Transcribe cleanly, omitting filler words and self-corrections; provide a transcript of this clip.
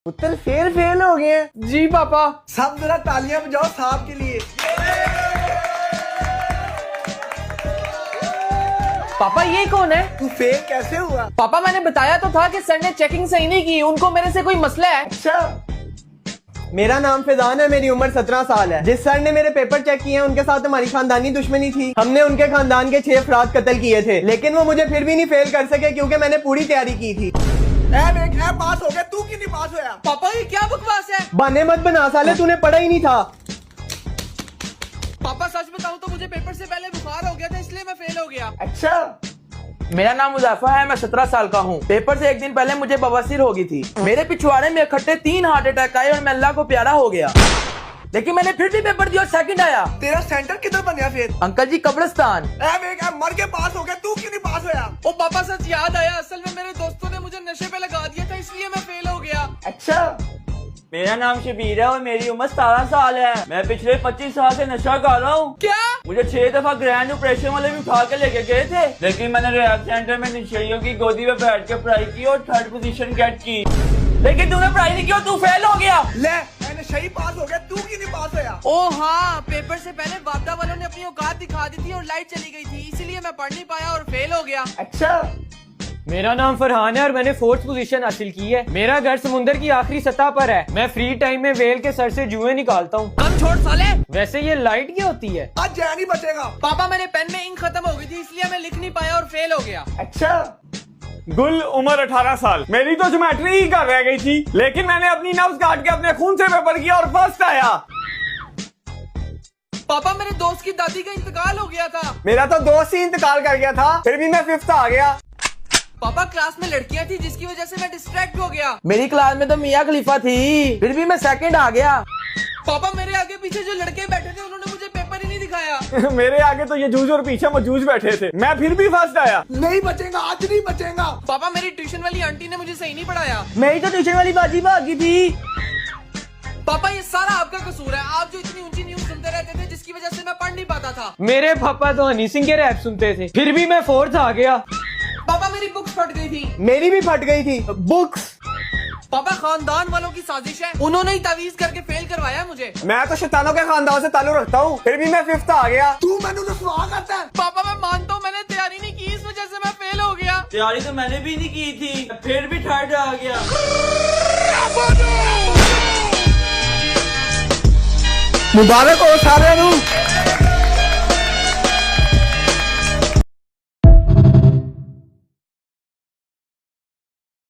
पुत्र fail fail हो गए हैं। जी पापा। सब जरा तालियां बजाओ साहब के लिए। पापा ये कौन है? तू फेल कैसे हुआ? पापा मैंने बताया तो था कि सर ने चेकिंग सही नहीं की, उनको मेरे से कोई मसला है। अच्छा, मेरा नाम फैजान है, मेरी उम्र 17 साल है। जिस सर ने मेरे पेपर चेक किए हैं उनके साथ हमारी खानदानी दुश्मनी थी। हमने उनके खानदान के 6 अफराद कत्ल किए थे, लेकिन वो मुझे फिर भी नहीं फेल कर सके क्योंकि मैंने पूरी तैयारी की थी। पास हो गया, तू क्यों नहीं पास होया? पापा ये क्या बकवास है? बहाने मत बना साले, तूने पढ़ा ही नहीं था। पापा सच बताऊं तो मुझे पेपर से पहले बुखार हो गया था, इसलिए मैं फेल हो गया। अच्छा, मेरा नाम मुज़फ़्फ़र है, मैं 17 साल का हूँ। पेपर से एक दिन पहले मुझे बवासीर हो गई थी। मेरे पिछवाड़े में इकट्ठे 3 हार्ट अटैक आए और मैं अल्लाह को प्यारा हो गया, लेकिन मैंने फिर भी पेपर दिया और सेकंड आया। तेरा सेंटर किधर बन गया फिर? अंकल जी कब्रिस्तान। मर के पास हो गया, तू क्यों नहीं पास होया? ओ पापा सच याद आया, असल में मेरे दोस्तों ने मुझे नशे पे लगा दिया था, इसलिए मैं फेल हो गया। अच्छा, मेरा नाम शबीर है और मेरी उम्र 17 साल है। मैं पिछले 25 साल से नशा कर रहा हूँ। क्या? मुझे 6 दफा ग्रैंड ऑपरेशन वाले भी उठा के लेके गए थे, लेकिन मैंने रियाद सेंटर में नशेड़ियों की गोदी में बैठ के पढ़ाई की और 3rd पोजीशन गेट की। लेकिन तूने पढ़ाई नहीं की और तू फेल हो गया। ले मैंने सही पास हो गया, तू क्यों नहीं पास होया? ओ हाँ, पेपर से पहले वापदा वालों ने अपनी औकात दिखा दी थी और लाइट चली गई थी, इसीलिए मैं पढ़ नहीं पाया और फेल हो गया। अच्छा, मेरा नाम फरहान है और मैंने 4th पोजीशन हासिल की है। मेरा घर समुंदर की आखिरी सतह पर है। मैं फ्री टाइम में वेल के सर से जुएं निकालता हूँ। कम छोड़ साले। वैसे ये लाइट क्या होती है? आज जया नहीं बचेगा। पापा मेरे पेन में इंक खत्म हो गई थी, इसलिए मैं लिख नहीं पाया और फेल हो गया। अच्छा, गुल उम्र 18 साल। मेरी तो ज्योमेट्री ही कर रह गई थी, लेकिन मैंने अपनी नब्ज काट के अपने खून से पेपर किया और फर्स्ट आया। पापा मेरे दोस्त की दादी का इंतकाल हो गया था। मेरा तो दोस्त ही इंतकाल कर गया था, फिर भी मैं 5th आ गया। पापा क्लास में लड़कियां थी जिसकी वजह से मैं डिस्ट्रैक्ट हो गया। मेरी क्लास में तो मियाँ खलीफा थी, फिर भी मैं सेकंड आ गया। पापा मेरे आगे पीछे जो लड़के बैठे थे उन्होंने मुझे पेपर ही नहीं दिखाया। मेरे आगे तो ये जूझ और पीछे मजूज बैठे थे, मैं फिर भी फर्स्ट आया। नहीं बचेगा, आज नहीं बचेगा। पापा मेरी ट्यूशन वाली आंटी ने मुझे सही नहीं पढ़ाया। मेरी तो ट्यूशन वाली बाजी भागी थी। पापा ये सारा आपका कसूर है, आप जो इतनी ऊंची न्यूज सुनते रहते थे जिसकी वजह से मैं पढ़ नहीं पाता था। मेरे पापा तो हनी सिंह के रैप सुनते थे, फिर भी मैं 4th आ गया। पापा मेरी बुक्स फट गई थी। मेरी भी फट गई थी बुक्स। पापा खानदान वालों की साजिश है, उन्होंने ही तावीज करके फेल करवाया मुझे। मैं तो शैतानों के खानदान से ताल्लुक रखता हूँ, फिर भी मैं 5th आ गया। तू मैंने रसवा करता है। पापा मैं मानता हूँ मैंने तैयारी नहीं की, इस वजह से मैं फेल हो गया। तैयारी तो मैंने भी नहीं की थी, फिर भी 3rd आ गया। मुबारक हो सारे नू।